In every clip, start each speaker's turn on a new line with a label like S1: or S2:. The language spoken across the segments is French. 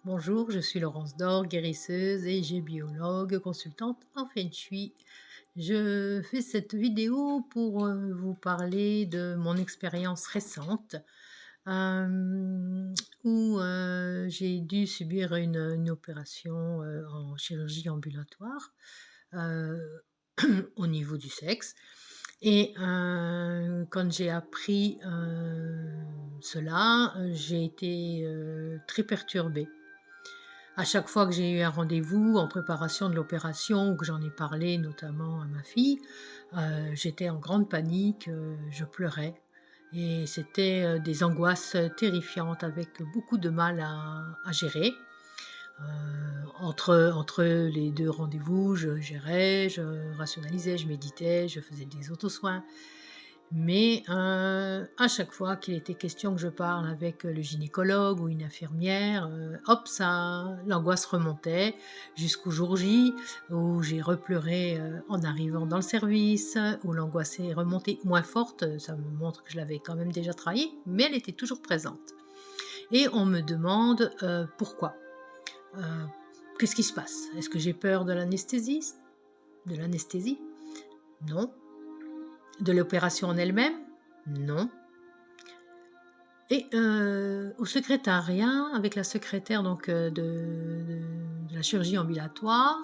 S1: Bonjour, je suis Laurence Dor, guérisseuse et biologue, consultante en Feng Shui. Je fais cette vidéo pour vous parler de mon expérience récente euh, où j'ai dû subir une opération en chirurgie ambulatoire euh, au niveau du sexe. Et quand j'ai appris cela, j'ai été très perturbée. À chaque fois que j'ai eu un rendez-vous en préparation de l'opération ou que j'en ai parlé notamment à ma fille, j'étais en grande panique, je pleurais et c'était, des angoisses terrifiantes avec beaucoup de mal à gérer. Entre les 2 rendez-vous, je gérais, je rationalisais, je méditais, je faisais des auto-soins. Mais, à chaque fois qu'il était question que je parle avec, le gynécologue ou une infirmière, hop, ça l'angoisse remontait jusqu'au jour J où j'ai repleuré, en arrivant dans le service, où l'angoisse est remontée moins forte, ça me montre que je l'avais quand même déjà travaillée, mais elle était toujours présente et on me demande, pourquoi? Heu, qu'est-ce qui se passe? Est-ce que j'ai peur de l'anesthésie? De l'anesthésie? Non. De l'opération en elle-même? Non. Et au secrétariat, avec la secrétaire donc de la chirurgie ambulatoire,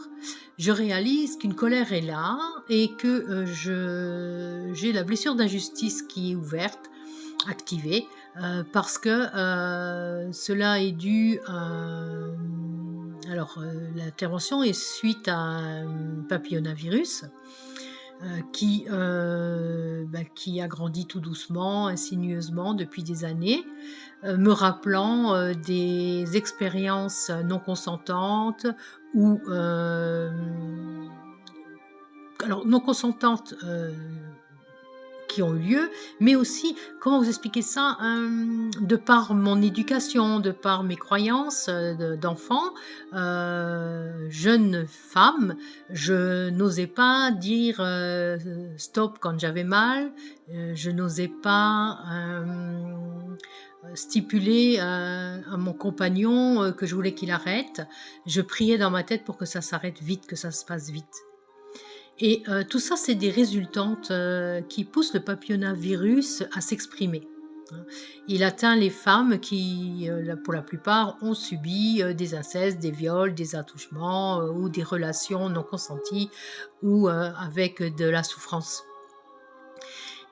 S1: je réalise qu'une colère est là et que, je j'ai la blessure d'injustice qui est ouverte, activée, parce que, cela est dû à, alors, l'intervention est suite à un papillomavirus qui a grandi tout doucement, insinueusement depuis des années, me rappelant, des expériences non consentantes ou, alors non consentantes, qui ont eu lieu, mais aussi, comment vous expliquer ça? De par mon éducation, de par mes croyances, d'enfant, jeune femme, je n'osais pas dire, stop quand j'avais mal, je n'osais pas, stipuler, à mon compagnon, que je voulais qu'il arrête. Je priais dans ma tête pour que ça s'arrête vite, que ça se passe vite. Et tout ça, c'est des résultantes, qui poussent le papillomavirus à s'exprimer, hein. Il atteint les femmes qui, pour la plupart, ont subi, des incestes, des viols, des attouchements, ou des relations non consenties ou avec de la souffrance.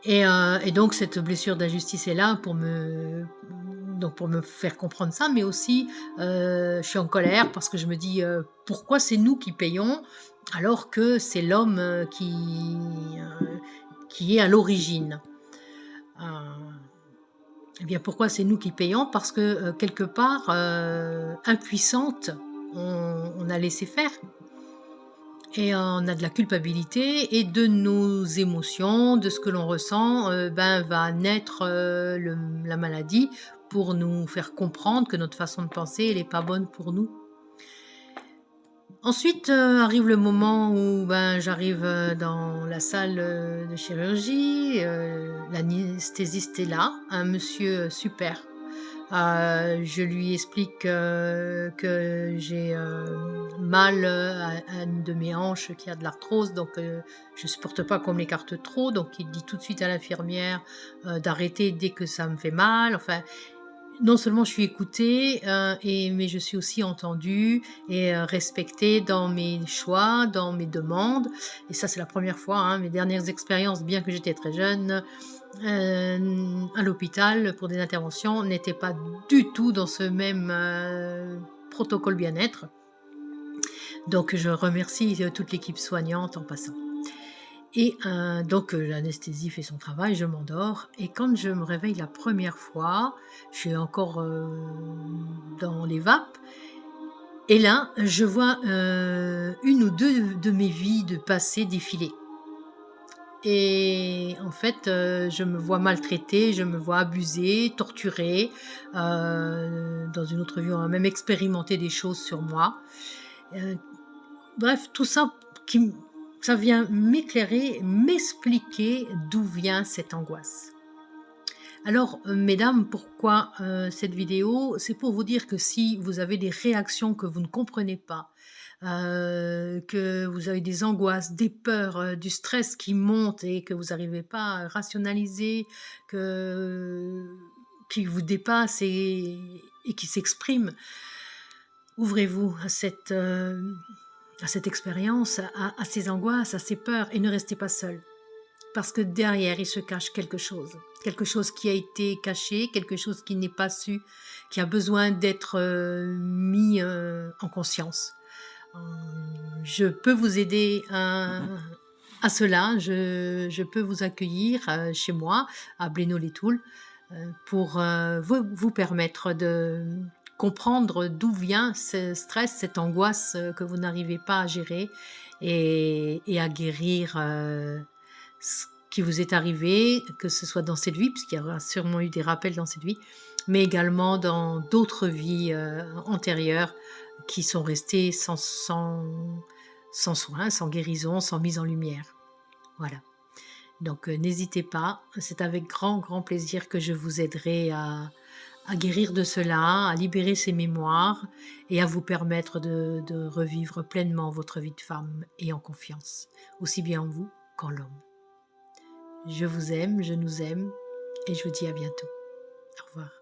S1: Et donc cette blessure d'injustice est là pour me faire comprendre ça, mais aussi, je suis en colère parce que je me dis, «Pourquoi c'est nous qui payons alors que c'est l'homme, qui est à l'origine?» heu et bien, pourquoi c'est nous qui payons? Parce que, quelque part, impuissantes, on a laissé faire. Et on a de la culpabilité et de nos émotions, de ce que l'on ressent, va naître, la maladie pour nous faire comprendre que notre façon de penser, elle est pas bonne pour nous. Ensuite, arrive le moment où, j'arrive, dans la salle, de chirurgie, l'anesthésiste est là, un monsieur, super. Je lui explique, que j'ai, mal, à une de mes hanches qui a de l'arthrose, donc je supporte pas qu'on me l'écarte trop, donc il dit tout de suite à l'infirmière, d'arrêter dès que ça me fait mal. Enfin, non seulement je suis écoutée, mais je suis aussi entendue et respectée dans mes choix, dans mes demandes et ça, c'est la première fois, hein. Mes dernières expériences, bien que j'étais très jeune, à l'hôpital pour des interventions, n'étaient pas du tout dans ce même, protocole bien-être. Donc je remercie, toute l'équipe soignante en passant. Et donc l'anesthésie fait son travail, je m'endors et quand je me réveille la première fois, je suis encore, dans les vapes et là, je vois, 1 ou 2 de mes vies de passé défiler et en fait, je me vois maltraitée, je me vois abusée, torturée, dans une autre vie, on a même expérimenté des choses sur moi. Heu, Bref, tout ça qui m ça vient m'éclairer, m'expliquer d'où vient cette angoisse. Alors, mesdames, pourquoi cette vidéo? C'est pour vous dire que si vous avez des réactions que vous ne comprenez pas, que vous avez des angoisses, des peurs, du stress qui monte et que vous n'arrivez pas à rationaliser, que qui vous dépasse et qui s'exprime, ouvrez-vous à cette expérience, à ces angoisses, à ces peurs et ne restez pas seul. Parce que derrière, il se cache quelque chose qui a été caché, quelque chose qui n'est pas su, qui a besoin d'être mis en conscience. Euh, je peux vous aider à cela, je peux vous accueillir chez moi, à Blénaud-les-Toules, pour vous permettre de comprendre d'où vient ce stress, cette angoisse que vous n'arrivez pas à gérer et à guérir ce qui vous est arrivé, que ce soit dans cette vie, puisqu'il y aura sûrement eu des rappels dans cette vie, mais également dans d'autres vies antérieures qui sont restées sans soin, sans guérison, sans mise en lumière. Voilà. Donc n'hésitez pas, c'est avec grand, grand plaisir que je vous aiderai à guérir de cela, à libérer ces mémoires et à vous permettre de revivre pleinement votre vie de femme et en confiance, aussi bien en vous qu'en l'homme. Je vous aime, je nous aime et je vous dis à bientôt. Au revoir.